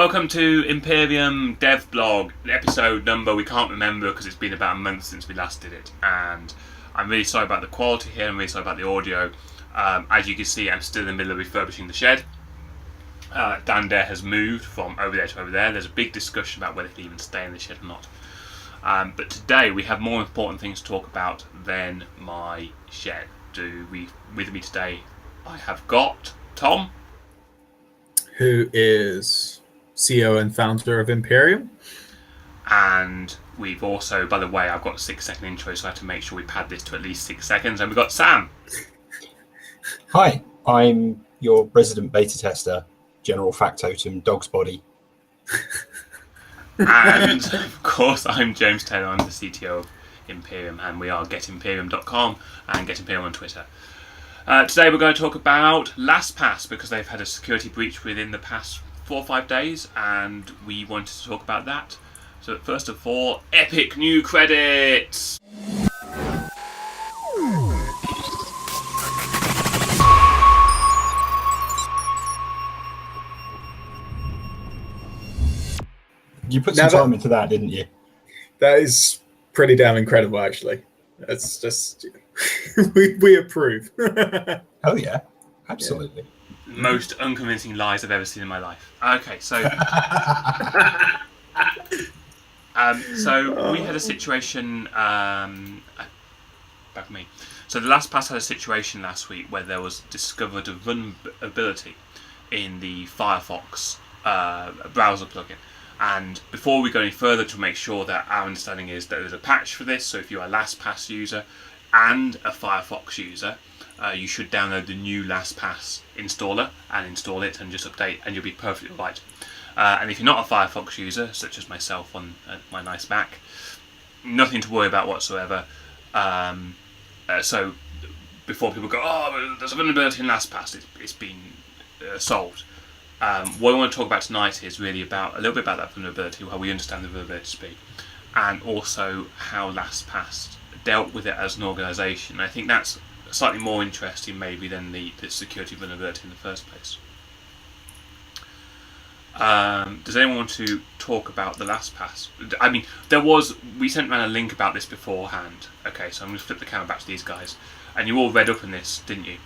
Welcome to Imperium Dev Blog, episode number we can't remember because it's been about a month since we last did it, and I'm really sorry about the quality here, I'm really sorry about the audio. As you can see, I'm still in the middle of refurbishing the shed. Dan Dare has moved from over there to over there. There's a big discussion about whether he can even stay in the shed or not. But today we have more important things to talk about than my shed. With me today I have got Tom, who is CEO and founder of Imperium. And we've also, by the way, I've got a 6-second intro, so I have to make sure we pad this to at least 6 seconds. And we've got Sam. Hi, I'm your resident beta tester, general factotum, dog's body. And of course, I'm James Taylor. I'm the CTO of Imperium, and we are getimperium.com and getimperium on Twitter. Today we're going to talk about LastPass because they've had a security breach within the past 4 or 5 days, and we wanted to talk about that. So first of all, epic new credits! You put some time into that, didn't you? That is pretty damn incredible, actually. That's just... we approve. Oh yeah, absolutely. Most unconvincing lies I've ever seen in my life. Okay, so we had a situation back me. So the LastPass had a situation last week where there was discovered a vulnerability in the Firefox browser plugin. And before we go any further, to make sure that our understanding is that there's a patch for this, so if you're a LastPass user and a Firefox user, you should download the new LastPass installer and install it and just update, and you'll be perfectly right. And if you're not a Firefox user, such as myself on my nice Mac, nothing to worry about whatsoever. So before people go, oh, there's a vulnerability in LastPass, it's been solved. What I want to talk about tonight is really about a little bit about that vulnerability, how we understand the vulnerability to be, and also how LastPass dealt with it as an organisation. I think that's slightly more interesting maybe than the security vulnerability in the first place. Does anyone want to talk about the LastPass? I mean, we sent around a link about this beforehand. Okay, so I'm going to flip the camera back to these guys. And you all read up on this, didn't you?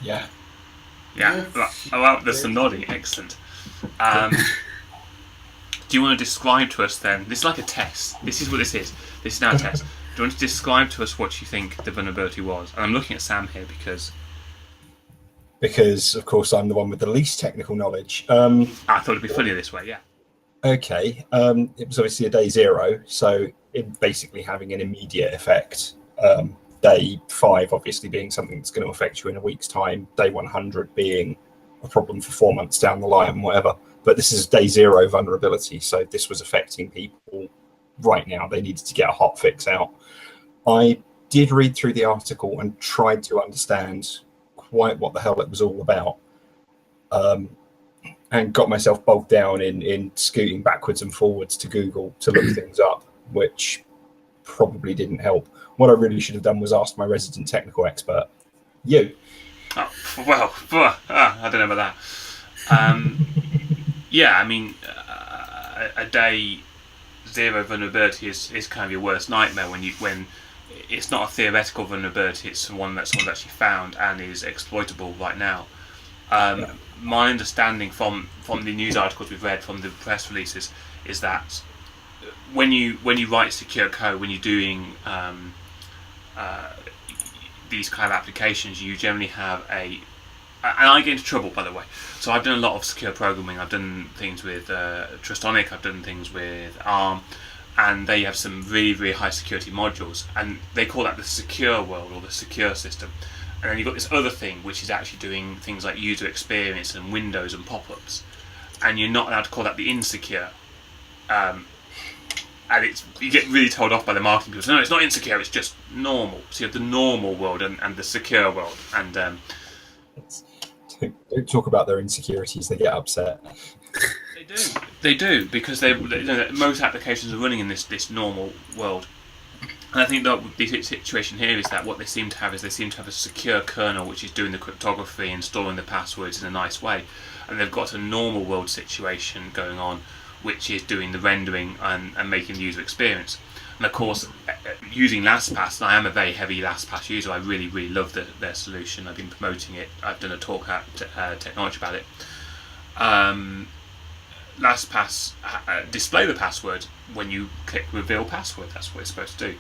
Yeah. Yeah. Oh, well, there's some nodding. Excellent. Do you want to describe to us then? This is like a test. This is what this is. This is now a test. Do you want to describe to us what you think the vulnerability was? And I'm looking at Sam here because of course I'm the one with the least technical knowledge. I thought it'd be funnier this way. Yeah. Okay. It was obviously a day 0, so it basically having an immediate effect. Day 5 obviously being something that's going to affect you in a week's time. Day 100 being a problem for 4 months down the line, whatever. But this is day 0 vulnerability, so this was affecting people right now. They needed to get a hot fix out. I did read through the article and tried to understand quite what the hell it was all about, and got myself bogged down in scooting backwards and forwards to Google to look things up, which probably didn't help. What I really should have done was asked my resident technical expert. You. Oh, well, I don't know about that. Yeah, I mean, a day 0 vulnerability is kind of your worst nightmare when it's not a theoretical vulnerability, it's one that someone's actually found and is exploitable right now. My understanding from the news articles we've read, from the press releases, is that when you write secure code, when you're doing these kind of applications, you generally have and I get into trouble, by the way. So I've done a lot of secure programming. I've done things with Trustonic, I've done things with ARM, and they have some really, really high security modules, and they call that the secure world or the secure system. And then you've got this other thing which is actually doing things like user experience and windows and pop-ups, and you're not allowed to call that the insecure. And you get really told off by the marketing people. So no, it's not insecure, it's just normal. So you have the normal world and the secure world. And don't talk about their insecurities, they get upset. They do, because most applications are running in this normal world. And I think that the situation here is that what they seem to have is they seem to have a secure kernel which is doing the cryptography and storing the passwords in a nice way, and they've got a normal world situation going on which is doing the rendering and making the user experience. And of course, using LastPass, and I am a very heavy LastPass user, I really, really love their solution. I've been promoting it. I've done a talk at Technology about it. LastPass display the password when you click reveal password. That's what it's supposed to do.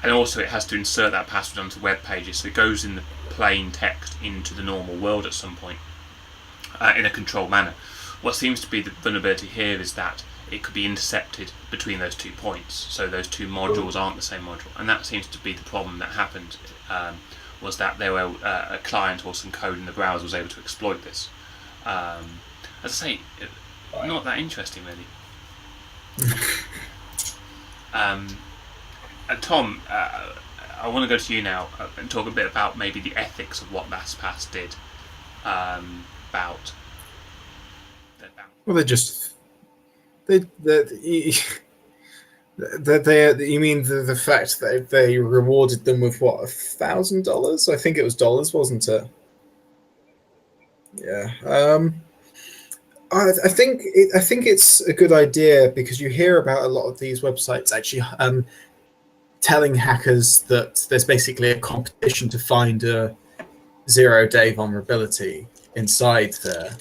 And also it has to insert that password onto web pages, so it goes in the plain text into the normal world at some point in a controlled manner. What seems to be the vulnerability here is that it could be intercepted between those 2 points, so those 2 modules aren't the same module, and that seems to be the problem that happened. Was that there were a client or some code in the browser was able to exploit this. As I say, not that interesting really. Tom, I want to go to you now and talk a bit about maybe the ethics of what LastPass did. Well, you mean the fact that they rewarded them with what, $1,000? I think it was dollars, wasn't it? Yeah. I think it's a good idea because you hear about a lot of these websites actually telling hackers that there's basically a competition to find a 0-day vulnerability inside their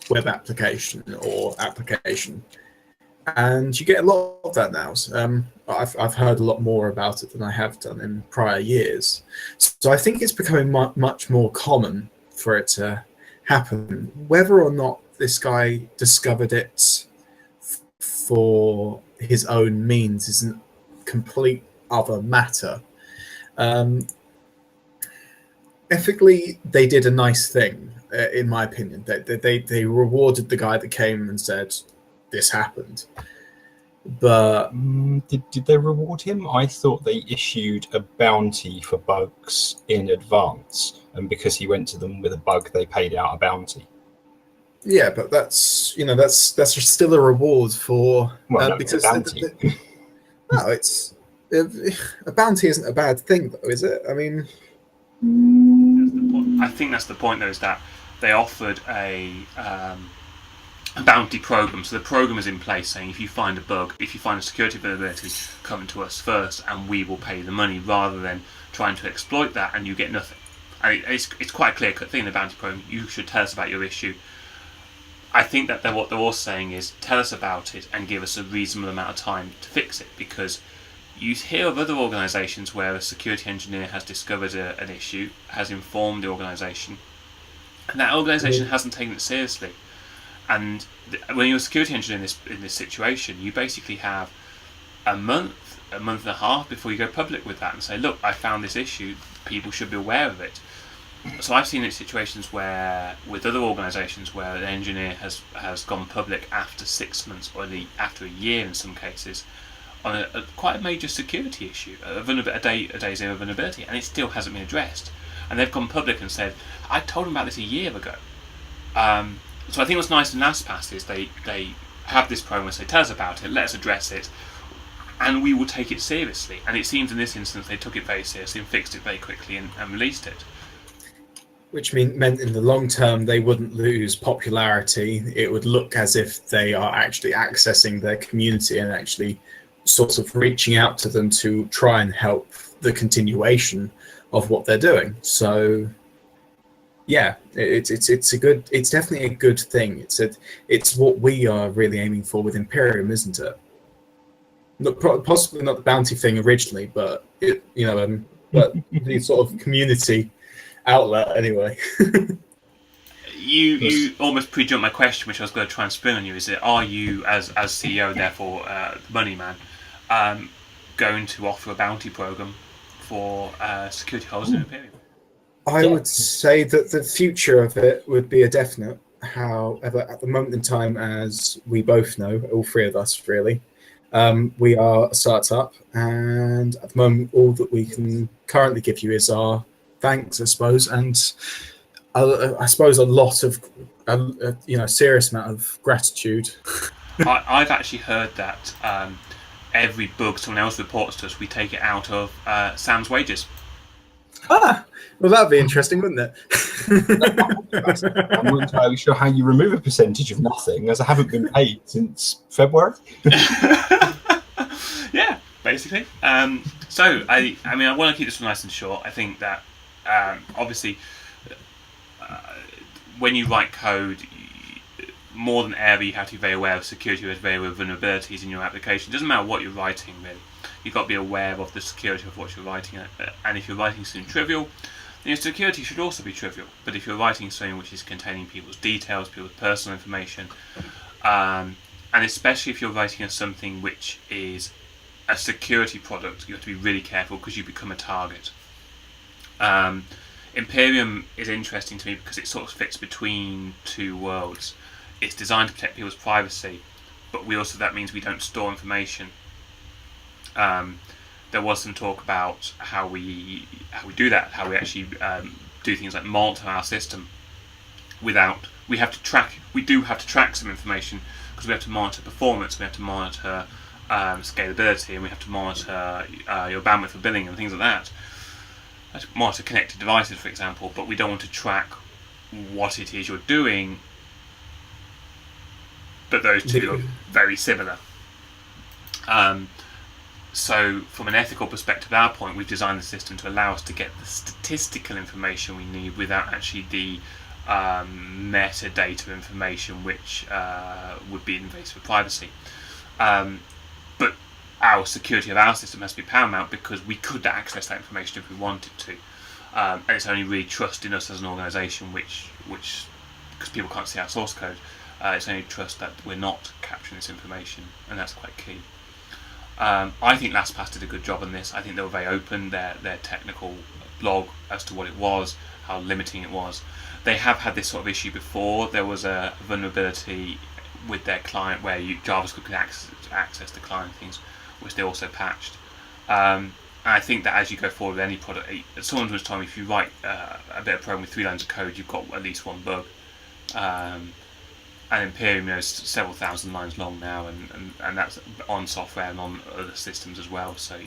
web application or application, and you get a lot of that now. I've heard a lot more about it than I have done in prior years, so I think it's becoming much more common for it to happen. Whether or not this guy discovered it for his own means is a complete other matter. Ethically, they did a nice thing, in my opinion. They rewarded the guy that came and said, this happened. But did they reward him? I thought they issued a bounty for bugs in advance, and because he went to them with a bug, they paid out a bounty. Yeah, but that's still a reward for because it's a bounty. No, it's a bounty isn't a bad thing, though, is it? I mean, I think that's the point, though, is that they offered a bounty program. So the program is in place saying if you find a bug, if you find a security vulnerability, come to us first and we will pay the money, rather than trying to exploit that and you get nothing. And it's quite a clear-cut thing in the bounty program. You should tell us about your issue. I think that what they're all saying is tell us about it and give us a reasonable amount of time to fix it, because you hear of other organisations where a security engineer has discovered an issue, has informed the organisation, and that organisation hasn't taken it seriously. And when you're a security engineer in this situation, you basically have a month and a half before you go public with that and say, look, I found this issue, people should be aware of it. So I've seen it in situations where, with other organisations, where an engineer has gone public after 6 months or after a year in some cases, on a quite a major security issue, a day zero vulnerability, and it still hasn't been addressed. And they've gone public and said, I told them about this a year ago. So I think what's nice in LastPass is they have this program and say, tell us about it, let us address it, and we will take it seriously. And it seems in this instance they took it very seriously and fixed it very quickly and released it. Which meant in the long term they wouldn't lose popularity. It would look as if they are actually accessing their community and actually sort of reaching out to them to try and help the continuation of what they're doing. So yeah, it's definitely a good thing. It's what we are really aiming for with Imperium, isn't it? Possibly not the bounty thing originally, but but the sort of community outlet anyway. You almost pre-jumped my question, which I was going to try and spin on you. Is it, are you as CEO, therefore money man, going to offer a bounty program for security holders in Imperium? I would say that the future of it would be a definite. However, at the moment in time, as we both know, all three of us really, we are a startup, and at the moment all that we can currently give you is our thanks, I suppose, and I suppose a lot of serious amount of gratitude. I've actually heard that every bug someone else reports to us, we take it out of Sam's wages. Well, that'd be interesting, wouldn't it? I'm not entirely sure how you remove a percentage of nothing, as I haven't been paid since February. Yeah, basically. So I mean, I want to keep this one nice and short. I think that obviously, when you write code, more than ever, you have to be very aware of security, very aware of vulnerabilities in your application. It doesn't matter what you're writing, really. You've got to be aware of the security of what you're writing. And if you're writing something trivial, then your security should also be trivial. But if you're writing something which is containing people's details, people's personal information, and especially if you're writing something which is a security product, you have to be really careful because you become a target. Imperium is interesting to me because it sort of fits between two worlds. It's designed to protect people's privacy, but that means we don't store information. There was some talk about how we do that, how we actually do things like monitor our system we have to track. We do have to track some information because we have to monitor performance, we have to monitor scalability, and we have to monitor your bandwidth for billing and things like that. Monitor connected devices, for example, but we don't want to track what it is you're doing. But those two are very similar. So from an ethical perspective, our point, we've designed the system to allow us to get the statistical information we need without actually the metadata information, which would be invasive of privacy. But our security of our system has to be paramount because we could access that information if we wanted to. And it's only really trust in us as an organisation, which because people can't see our source code, it's only trust that we're not capturing this information, and that's quite key. I think LastPass did a good job on this. I think they were very open, their technical blog as to what it was, how limiting it was. They have had this sort of issue before. There was a vulnerability with their client where JavaScript could access the client things, which they also patched. And I think that as you go forward with any product, someone was telling me if you write a bit of program with 3 lines of code, you've got at least one bug. And Imperium is several thousand lines long now, and that's on software and on other systems as well. So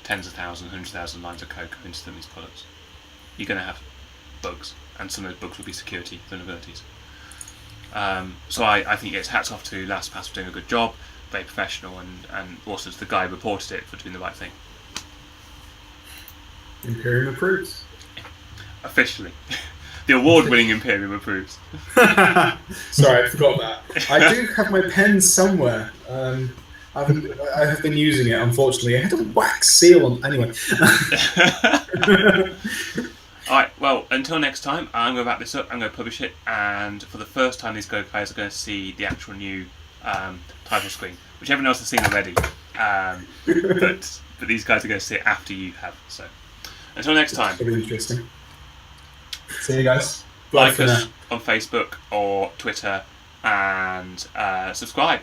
tens of thousands, 100,000 lines of code come into these products. You're going to have bugs, and some of those bugs will be security vulnerabilities. So I think it's hats off to LastPass for doing a good job, very professional, and also to the guy who reported it for doing the right thing. Imperium approves. Officially. The award-winning Imperium approves. Sorry, I forgot that. I do have my pen somewhere. I have been using it, unfortunately. I had a wax seal on. Anyway. Alright, well, until next time, I'm going to wrap this up, I'm going to publish it, and for the first time these guys are going to see the actual new title screen, which everyone else has seen already. But these guys are going to see it after you have. So, until next time. That'll be interesting. See you guys. Like us on Facebook or Twitter and subscribe.